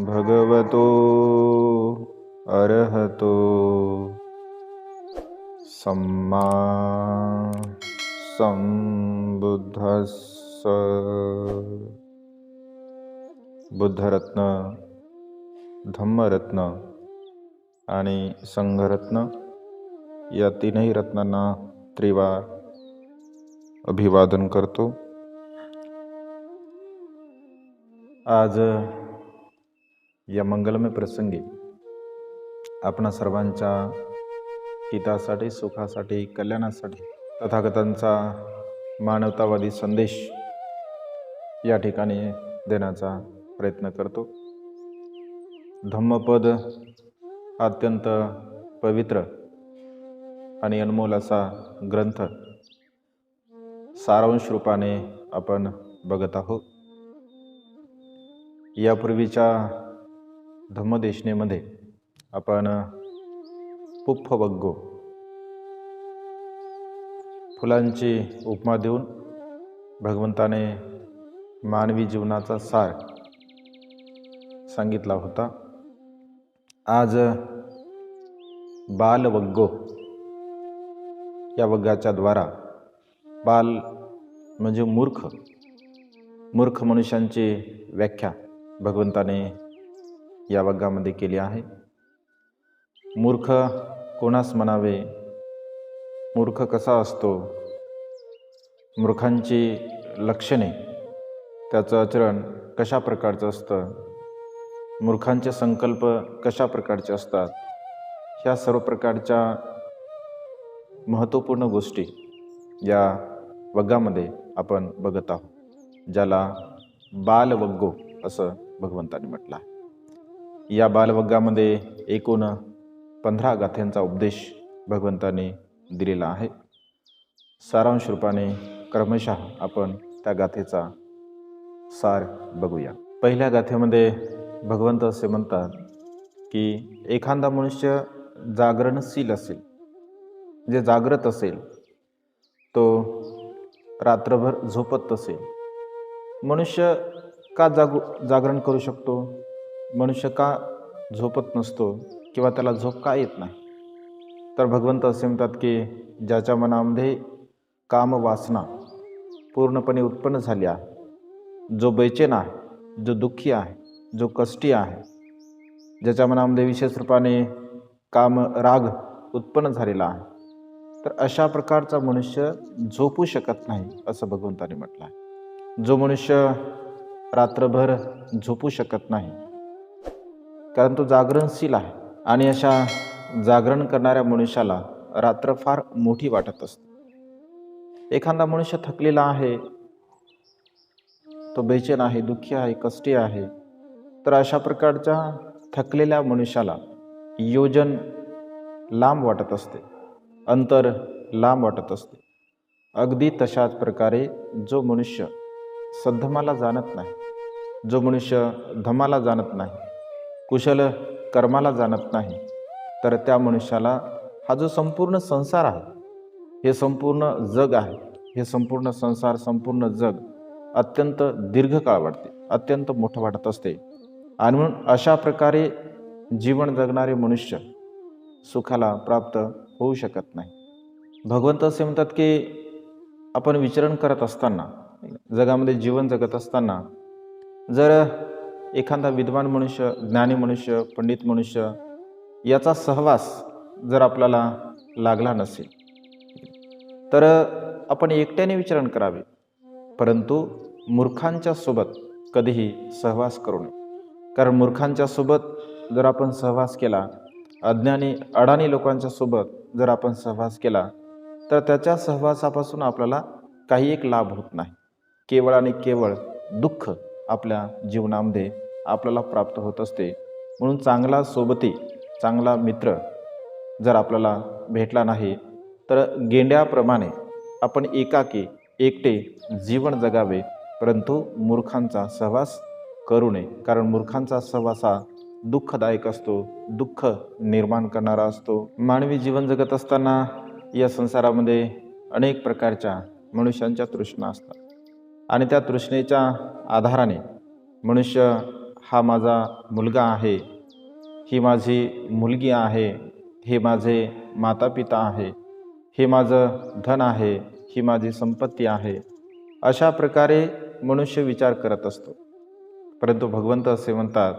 भगवतो अरहतो सम्मा संबुद्धस्स। बुद्धरत्न, धम्मरत्न आणि संघरत्न या तीनही रत्नांना त्रिवार अभिवादन करतो। आज या मंगलमय प्रसंगी आपणा सर्वांच्या हितासाठी, सुखासाठी, कल्याणासाठी तथागतांचा मानवतावादी संदेश या ठिकाणी देण्याचा प्रयत्न करतो। धम्मपद अत्यंत पवित्र आणि अनमोल असा ग्रंथ सारांश रूपाने आपण बघत आहोत। यापूर्वीच्या धम्मदेशनेमध्ये आपण पुप्पवग्गो फुलांची उपमा देऊन भगवंताने मानवी जीवनाचा सार सांगितला होता। आज बालवग्गो या वग्गाच्या द्वारा, बाल म्हणजे मूर्ख मनुष्यांची व्याख्या भगवंताने या वग्गामध्ये केली आहे। मूर्ख कोणास म्हणावे, मूर्ख कसा असतो, मूर्खांची लक्षणे, त्याचं आचरण कशा प्रकारचं असतं, मूर्खांचे संकल्प कशा प्रकारचे असतात, ह्या सर्व प्रकारच्या महत्त्वपूर्ण गोष्टी या वग्गामध्ये आपण बघत आहोत, ज्याला बालवग्गो असं भगवंताने म्हटलं आहे। या बालवग्गामध्ये एकूण 15 गाथ्यांचा उपदेश भगवंताने दिलेला आहे। सारांश रूपाने क्रमशः आपण त्या गाथेचा सार बघूया। पहिल्या गाथेमध्ये भगवंत असे म्हणतात की एखादा मनुष्य जागरणशील असेल, जे जागृत असेल, तो रात्रभर झोपत असेल। मनुष्य का जागरण करू शकतो, मनुष्य का झोपत नसतो किंवा त्याला झोप का येत नाही? तर भगवंत असे म्हणतात की ज्याच्या मनामध्ये कामवासना पूर्णपणे उत्पन्न झाली आहे, जो बेचैन आहे, जो दुःखी आहे, जो कष्टी आहे, ज्याच्या मनामध्ये विशेष रूपाने कामराग उत्पन्न झालेला आहे, तर अशा प्रकारचा मनुष्य झोपू शकत नाही असं भगवंताने म्हटलं आहे। जो मनुष्य रात्रभर झोपू शकत नाही कारण तो जागरणशील आहे, आणि अशा जागरण करणाऱ्या मनुष्याला रात्र फार मोठी वाटत असते। एखादा मनुष्य थकलेला आहे, तो बेचैन आहे, दुःखी आहे, कष्टी आहे, तर अशा प्रकारच्या थकलेल्या मनुष्याला योजन लांब वाटत असते, अंतर लांब वाटत असते। अगदी तशाच प्रकारे जो मनुष्य सद्धमाला जाणत नाही, जो मनुष्य धमाला जाणत नाही, कुशल कर्माला जाणत नाही, तर त्या मनुष्याला हा जो संपूर्ण संसार आहे, हे संपूर्ण जग आहे, हे संपूर्ण संसार, संपूर्ण जग अत्यंत दीर्घकाळ वाटते, अत्यंत मोठं वाटत असते। आणि म्हणून अशा प्रकारे जीवन जगणारे मनुष्य सुखाला प्राप्त होऊ शकत नाही। भगवंत असे म्हणतात की आपण विचरण करत असताना, जगामध्ये जीवन जगत असताना, जर एखादा विद्वान मनुष्य, ज्ञानी मनुष्य, पंडित मनुष्य याचा सहवास जर आपल्याला लागला नसेल, तर आपण एकट्याने विचरण करावे, परंतु मूर्खांच्या सोबत कधीही सहवास करू नये। कारण मूर्खांच्या सोबत जर आपण सहवास केला, अज्ञानी अडाणी लोकांच्या सोबत जर आपण सहवास केला, तर त्याच्या सहवासापासून आपल्याला काही एक लाभ होत नाही, केवळ आणि केवळ दुःख आपल्या जीवनामध्ये आपल्याला प्राप्त होत असते। म्हणून चांगला सोबती, चांगला मित्र जर आपल्याला भेटला नाही, तर गेंड्याप्रमाणे आपण एकाकी एकटे जीवन जगावे, परंतु मूर्खांचा सहवास करू नये। कारण मूर्खांचा सहवास हा दुःखदायक असतो, दुःख निर्माण करणारा असतो। मानवी जीवन जगत असताना या संसारामध्ये अनेक प्रकारच्या मनुष्यांच्या तृष्णा असतात, आणि त्या तृष्णेच्या आधाराने मनुष्य हा माझा मुलगा आहे, ही माझी मुलगी आहे, हे माझे माता पिता आहे, हे माझं धन आहे, ही माझी संपत्ती आहे, अशा प्रकारे मनुष्य विचार करत असतो. परंतु भगवंत असे म्हणतात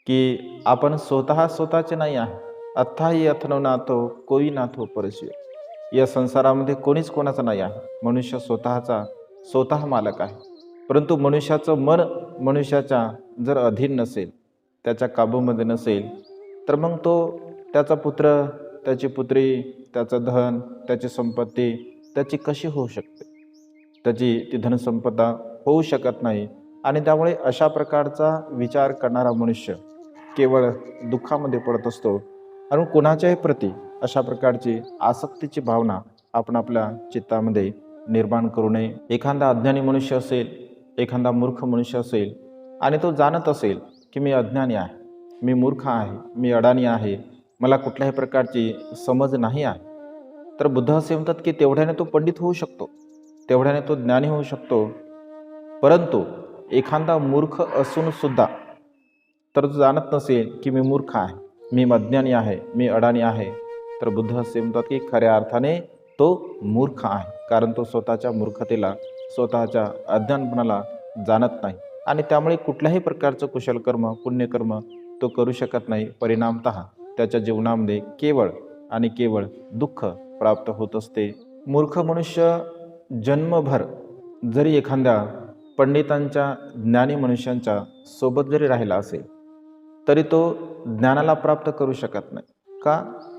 की आपण स्वतःचे नाही आहे. अथाही अथनो नाथो कोई नाथो परशिव. या संसारामध्ये कोणीच कोणाचा नाही आहे. मनुष्य स्वतः मालक आहे. परंतु मनुष्याचं मन मनुष्याच्या जर अधीन नसेल, त्याच्या काबूमध्ये नसेल, तर मग तो त्याचा पुत्र, त्याची पुत्री, त्याचं धन, त्याची संपत्ती त्याची कशी होऊ शकते? त्याची ती धनसंपदा होऊ शकत नाही. आणि त्यामुळे अशा प्रकारचा विचार करणारा मनुष्य केवळ दुःखामध्ये पडत असतो. आणि कोणाच्याही प्रती अशा प्रकारची आसक्तीची भावना आपण आपल्या चित्तामध्ये निर्माण करू नये. एखादा अज्ञानी मनुष्य असेल, एखादा मूर्ख मनुष्य असेल आणि तो जाणत असेल की मी अज्ञानी आहे, मी मूर्ख आहे, मी अडाणी आहे, मला कुठल्याही प्रकारची समज नाही आहे, तर बुद्ध असे म्हणतात की तेवढ्याने तो पंडित होऊ शकतो, तेवढ्याने तो ज्ञानी होऊ शकतो. परंतु एखादा मूर्ख असून सुद्धा तर तो जाणत नसेल की मी मूर्ख आहे, मी अज्ञानी आहे, मी अडाणी आहे, तर बुद्ध असे म्हणतात की खऱ्या अर्थाने तो मूर्ख आहे. कारण तो स्वतःच्या मूर्खतेला, स्वतःच्या अज्ञानपणाला जाणत नाही आणि त्यामुळे कुठल्याही प्रकारचं कुशलकर्म, पुण्यकर्म तो करू शकत नाही. परिणामतः त्याच्या जीवनामध्ये केवळ आणि केवळ दुःख प्राप्त होत असते. मूर्ख मनुष्य जन्मभर जरी एखाद्या पंडितांच्या, ज्ञानी मनुष्यांच्या सोबत जरी राहिला असेल तरी तो ज्ञानाला प्राप्त करू शकत नाही. का?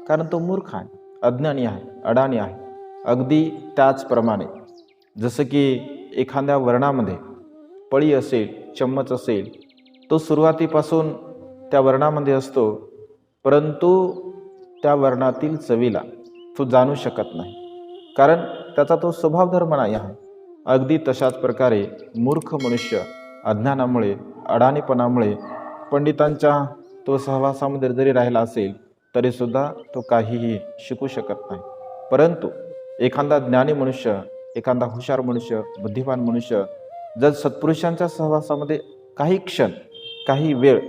कारण तो मूर्ख आहे, अज्ञानी आहे, अडाणी आहे. अगदी त्याचप्रमाणे जसं की एखाद्या वर्णामध्ये पळी असेल, चम्मच असेल, तो सुरुवातीपासून त्या वर्णामध्ये असतो, परंतु त्या वर्णातील चवीला तो जाणू शकत नाही, कारण त्याचा तो स्वभाव धर्म नाही आहे. अगदी तशाच प्रकारे मूर्ख मनुष्य अज्ञानामुळे, अडाणीपणामुळे पंडितांच्या तो सहवासामध्ये जरी राहिला असेल तरीसुद्धा तो काहीही शिकू शकत नाही. परंतु एखादा ज्ञानी मनुष्य, एखादा हुशार मनुष्य, बुद्धिमान मनुष्य जर सत्पुरुषांच्या सहवासामध्ये काही क्षण, काही वेळ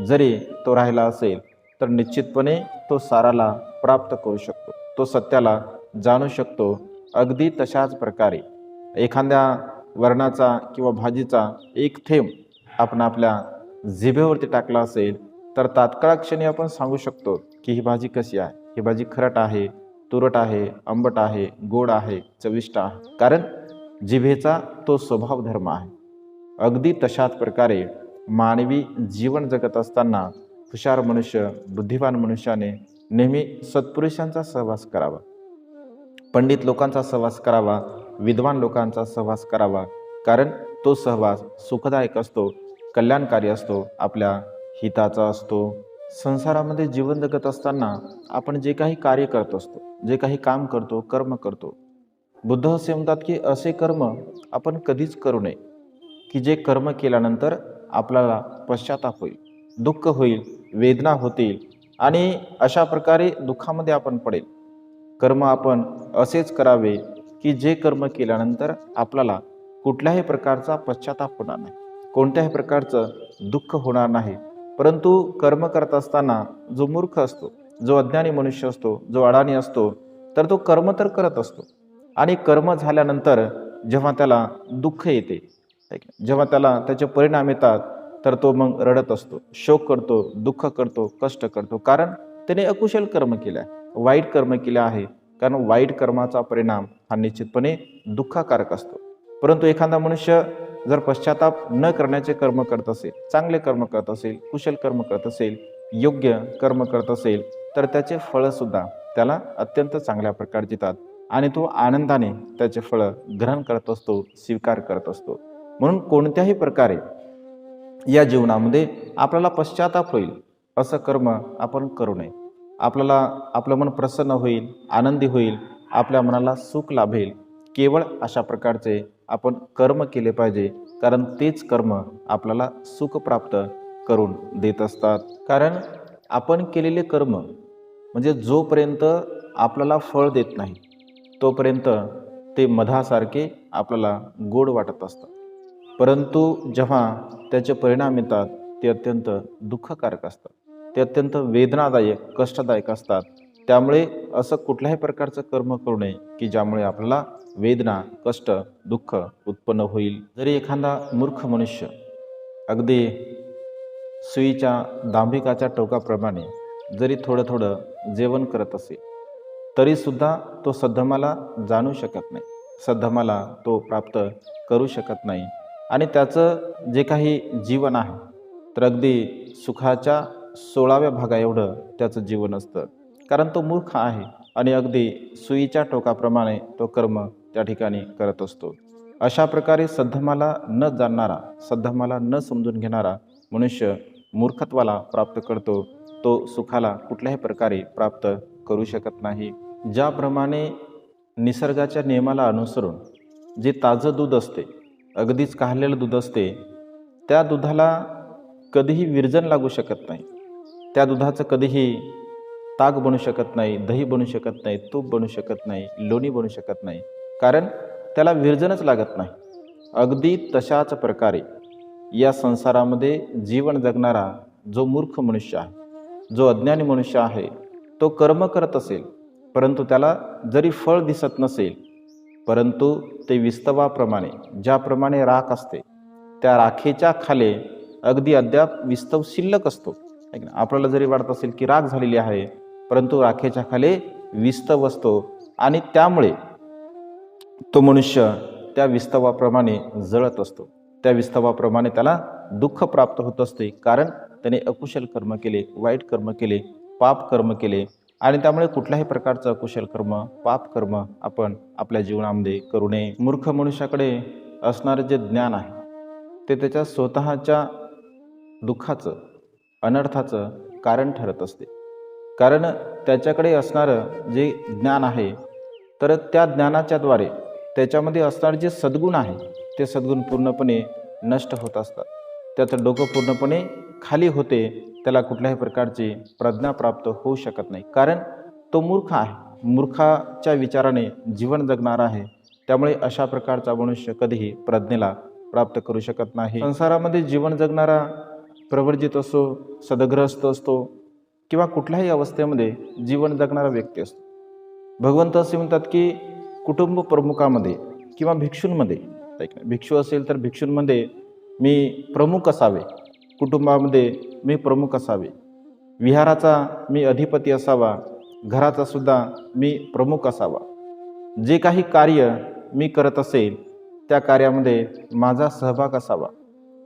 जरी तो राहिला असेल तर निश्चितपणे तो साराला प्राप्त करू शकतो, तो सत्याला जाणू शकतो. अगदी तशाच प्रकारे एखाद्या वर्णाचा किंवा भाजीचा एक थेंब आपण आपल्या जिभेवरती टाकला असेल तर तात्काळ क्षणी आपण सांगू शकतो की ही भाजी कशी आहे, ही भाजी खरट आहे, तुरट आहे, आंबट आहे, गोड आहे, चविष्ट आहे, कारण जिभेचा तो स्वभाव धर्म आहे. अगदी तशाच प्रकारे मानवी जीवन जगत असताना हुशार मनुष्य, बुद्धिमान मनुष्याने नेहमी सत्पुरुषांचा सहवास करावा, पंडित लोकांचा सहवास करावा, विद्वान लोकांचा सहवास करावा, कारण तो सहवास सुखदायक असतो, कल्याणकारी असतो, आपल्या हिताचा असतो. संसारामध्ये जीवन जगत असताना आपण जे काही कार्य करत असतो, जे काही काम करतो, कर्म करतो, बुद्ध असे म्हणतात की असे कर्म आपण कधीच करू नये की जे कर्म केल्यानंतर आपल्याला पश्चाताप होईल, दुःख होईल, वेदना होतील आणि अशा प्रकारे दुःखामध्ये आपण पडेल. कर्म आपण असेच करावे की जे कर्म केल्यानंतर आपल्याला कुठल्याही प्रकारचा पश्चाताप होणार नाही, कोणत्याही प्रकारचं दुःख होणार नाही. परंतु कर्म करत असताना जो मूर्ख असतो, जो अज्ञानी मनुष्य असतो, जो अडाणी असतो, तर तो कर्म तर करत असतो आणि कर्म झाल्यानंतर जेव्हा त्याला दुःख येते, जेव्हा त्याला त्याचे परिणाम येतात, तर तो मग रडत असतो, शोक करतो, दुःख करतो, कष्ट करतो, कारण त्याने अकुशल कर्म केले आहे, वाईट कर्म केले आहे. कारण वाईट कर्माचा परिणाम हा निश्चितपणे दुःखकारक असतो. परंतु एखादा मनुष्य जर पश्चाताप न करण्याचे कर्म करत असेल, चांगले कर्म करत असेल, कुशल कर्म करत असेल, योग्य कर्म करत असेल, तर त्याचे फळंसुद्धा त्याला अत्यंत चांगल्या प्रकारे देतात आणि तो आनंदाने त्याचे फळं ग्रहण करत असतो, स्वीकार करत असतो. म्हणून कोणत्याही प्रकारे या जीवनामध्ये आपल्याला पश्चाताप होईल असं कर्म आपण करू नये. आपल्याला आपलं मन प्रसन्न होईल, आनंदी होईल, आपल्या मनाला सुख लाभेल, केवळ अशा प्रकारचे आपण कर्म केले पाहिजे, कारण तेच कर्म आपल्याला सुख प्राप्त करून देत असतात. कारण आपण केलेले कर्म म्हणजे जोपर्यंत आपल्याला फळ देत नाही तोपर्यंत ते मधासारखे आपल्याला गोड वाटत असतात. परंतु जेव्हा त्याचे परिणाम येतात ते अत्यंत दुःखकारक असतात, ते अत्यंत वेदनादायक कष्टदायक असतात. त्यामुळे असं कुठल्याही प्रकारचं कर्म करू नये की ज्यामुळे आपल्याला वेदना कष्ट दुःख उत्पन्न होईल. जरी एखादा मूर्ख मनुष्य अगदी सुईच्या दांभिकाच्या टोकाप्रमाणे जरी थोडं थोडं जेवण करत असेल तरीसुद्धा तो सद्धमाला जाणू शकत नाही, सद्धमाला तो प्राप्त करू शकत नाही. आणि त्याचं जे काही जीवन आहे तर अगदी सुखाच्या 16व्या भागा एवढं त्याचं जीवन असतं, कारण तो मूर्ख आहे आणि अगदी सुईच्या टोकाप्रमाणे तो कर्म त्या ठिकाणी करत असतो. अशा प्रकारे सद्धमाला न जाणणारा, सद्धमाला न समजून घेणारा मनुष्य मूर्खत्वाला प्राप्त करतो, तो सुखाला कुठल्याही प्रकारे प्राप्त करू शकत नाही. ज्याप्रमाणे निसर्गाच्या नियमाला अनुसरून जे ताजं दूध असते, अगदीच काढलेलं दूध असते, त्या दुधाला कधीही विरजण लागू शकत नाही, त्या दुधाचं कधीही ताक बनू शकत नाही, दही बनू शकत नाही, तूप बनू शकत नाही, लोणी बनू शकत नाही, कारण त्याला विरजणच लागत नाही. अगदी तशाच प्रकारे या संसारामध्ये जीवन जगणारा जो मूर्ख मनुष्य आहे, जो अज्ञानी मनुष्य आहे, तो कर्म करत असेल परंतु त्याला जरी फळ दिसत नसेल, परंतु ते विस्तवाप्रमाणे ज्याप्रमाणे राख असते त्या राखेच्या खाली अगदी अद्याप विस्तव शिल्लक असतो. आपल्याला जरी वाटत असेल की राख झालेली आहे, परंतु राखेच्या खाली विस्तव असतो आणि त्यामुळे तो मनुष्य त्या विस्तवाप्रमाणे जळत असतो, त्या विस्तवाप्रमाणे त्याला दुःख प्राप्त होत असते, कारण त्याने अकुशल कर्म केले, वाईट कर्म केले, पाप कर्म केले. आणि त्यामुळे कुठल्याही प्रकारचं अकुशल कर्म पाप कर्म आपण आपल्या जीवनामध्ये करू नये. मूर्ख मनुष्याकडे असणारे जे ज्ञान आहे ते त्याच्या स्वतःच्या दुःखाचं अनर्थाचं कारण ठरत असते, कारण त्याच्याकडे असणारं जे ज्ञान आहे तर त्या ज्ञानाच्याद्वारे त्याच्यामध्ये असणारे जे सद्गुण आहे ते सद्गुण पूर्णपणे नष्ट होत असतात, त्याचं डोकं पूर्णपणे खाली होते, त्याला कुठल्याही प्रकारची प्रज्ञा प्राप्त होऊ शकत नाही, कारण तो मूर्ख आहे, मूर्खाच्या विचाराने जीवन जगणार आहे. त्यामुळे अशा प्रकारचा मनुष्य कधीही प्रज्ञेला प्राप्त करू शकत नाही. संसारामध्ये जीवन जगणारा प्रवर्जित असो, सदग्रस्त असतो किंवा कुठल्याही अवस्थेमध्ये जीवन जगणारा व्यक्ती असतो. भगवंत असे म्हणतात की कुटुंब प्रमुखामध्ये किंवा भिक्षूंमध्ये, भिक्षू असेल तर भिक्षूंमध्ये मी प्रमुख असावे, कुटुंबामध्ये मी प्रमुख असावे, विहाराचा मी अधिपती असावा, घराचा सुद्धा मी प्रमुख असावा, जे काही कार्य मी करत असेल त्या कार्यामध्ये माझा सहभाग असावा,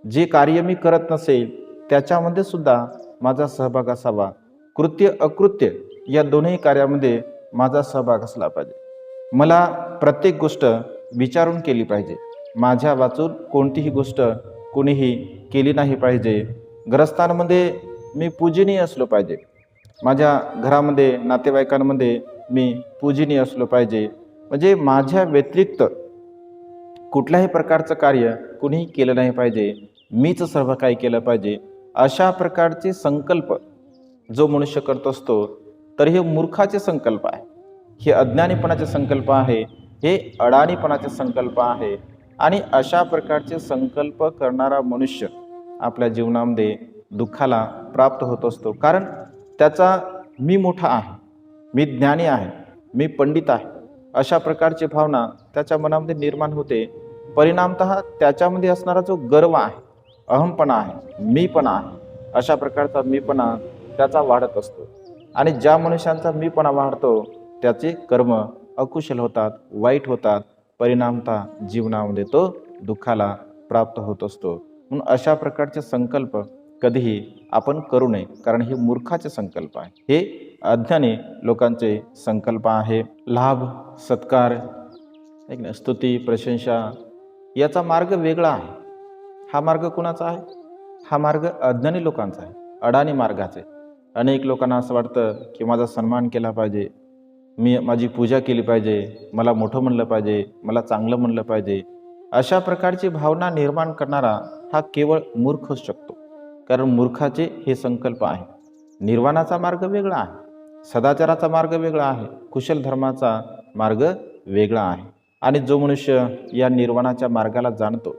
जे कार्य मी करत नसेल त्याच्यामध्ये सुद्धा माझा सहभाग असावा, कृत्य अकृत्य या दोन्ही कार्यामध्ये माझा सहभाग असला पाहिजे. मला प्रत्येक गोष्ट विचारून केली पाहिजे, माझ्या वाचून कोणतीही गोष्ट कोणीही केली नाही पाहिजे. ग्रस्तांमध्ये मी पूजनीय असलो पाहिजे, माझ्या घरामध्ये नातेवाईकांमध्ये मी पूजनीय असलो पाहिजे, म्हणजे माझ्या व्यतिरिक्त कुठल्याही प्रकारचं कार्य कुणीही केलं नाही पाहिजे, मीच सर्व काही केलं पाहिजे. अशा प्रकारचे संकल्प जो मनुष्य करत असतो तर हे मूर्खाचे संकल्प आहे, हे अज्ञानीपणाचे संकल्प आहे, हे अडाणीपणाचे संकल्प आहे. आणि अशा प्रकारचे संकल्प करणारा मनुष्य आपल्या जीवनामध्ये दुःखाला प्राप्त होत असतो, कारण त्याचा मी मोठा आहे, मी ज्ञानी आहे, मी पंडित आहे, अशा प्रकारची भावना त्याच्या मनामध्ये निर्माण होते. परिणामतः त्याच्यामध्ये असणारा जो गर्व आहे, अहमपणा आहे, मीपणा आहे, अशा प्रकारचा मीपणा त्याचा वाढत असतो. आणि ज्या मनुष्यांचा मीपणा वाढतो त्याचे कर्म अकुशल होतात, वाईट होतात, परिणामतः जीवनामध्ये तो दुःखाला प्राप्त होत असतो. म्हणून अशा प्रकारचे संकल्प कधीही आपण करू नये, कारण हे मूर्खाचे संकल्प आहे, हे अज्ञानी लोकांचे संकल्प आहे. लाभ सत्कार, स्तुती प्रशंसा याचा मार्ग वेगळा आहे. हा मार्ग कुणाचा आहे? हा मार्ग अज्ञानी लोकांचा आहे, अडाणी मार्गाचा आहे. अनेक लोकांना असं वाटतं की माझा सन्मान केला पाहिजे, माझी पूजा केली पाहिजे, मला मोठं म्हणलं पाहिजे, मला चांगलं म्हणलं पाहिजे. अशा प्रकारची भावना निर्माण करणारा हा केवळ मूर्खच शकतो, कारण मूर्खाचे हे संकल्प आहे. निर्वाणाचा मार्ग वेगळा आहे, सदाचाराचा मार्ग वेगळा आहे, कुशल धर्माचा मार्ग वेगळा आहे. आणि जो मनुष्य या निर्वाणाच्या मार्गाला जाणतो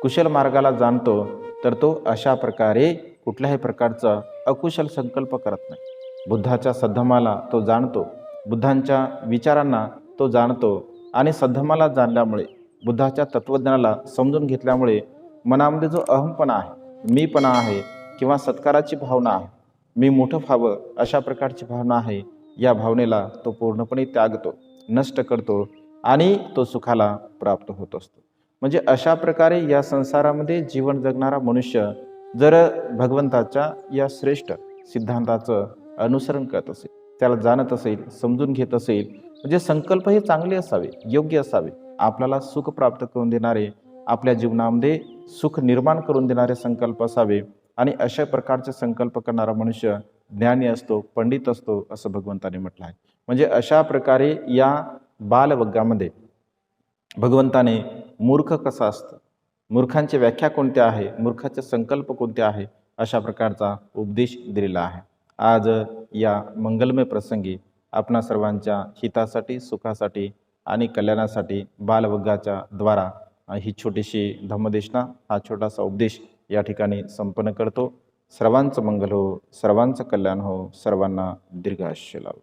कुशल मार्गाला जाणतो तर तो अशा प्रकारे कुठल्याही प्रकारचा अकुशल संकल्प करत नाही. बुद्धाच्या सद्धमाला तो जाणतो, बुद्धांच्या विचारांना तो जाणतो आणि सद्धमाला जाणल्यामुळे, बुद्धाच्या तत्त्वज्ञानाला समजून घेतल्यामुळे मनामध्ये जो अहमपणा आहे, मीपणा आहे किंवा सत्काराची भावना आहे, मी मोठं व्हावं अशा प्रकारची भावना आहे, या भावनेला तो पूर्णपणे त्यागतो, नष्ट करतो आणि तो सुखाला प्राप्त होत असतो. म्हणजे अशा प्रकारे या संसारामध्ये जीवन जगणारा मनुष्य जर भगवंताच्या या श्रेष्ठ सिद्धांताचं अनुसरण करत असेल, त्याला जाणत असेल, समजून घेत असेल, म्हणजे संकल्प हे चांगले असावे, योग्य असावे, आपल्याला सुख प्राप्त करून देणारे, आपल्या जीवनामध्ये सुख निर्माण करून देणारे संकल्प असावे आणि अशा प्रकारचे संकल्प करणारा मनुष्य ज्ञानी असतो, पंडित असतो असं भगवंताने म्हटलं आहे. म्हणजे अशा प्रकारे या बालवग्गामध्ये भगवंताने मूर्ख कसा असतं, मूर्खांची व्याख्या कोणत्या आहे, मूर्खाचे संकल्प कोणते आहे, अशा प्रकारचा उपदेश दिलेला आहे. आज या मंगलमय प्रसंगी आपणा सर्वांच्या हितासाठी, सुखासाठी आणि कल्याणासाठी बालवग्गाच्या द्वारा ही छोटीशी धम्मदेशना, हा छोटासा उपदेश या ठिकाणी संपन्न करतो. सर्वांचं मंगल हो, सर्वांचं कल्याण हो, सर्वांना दीर्घायुष्य लाभो.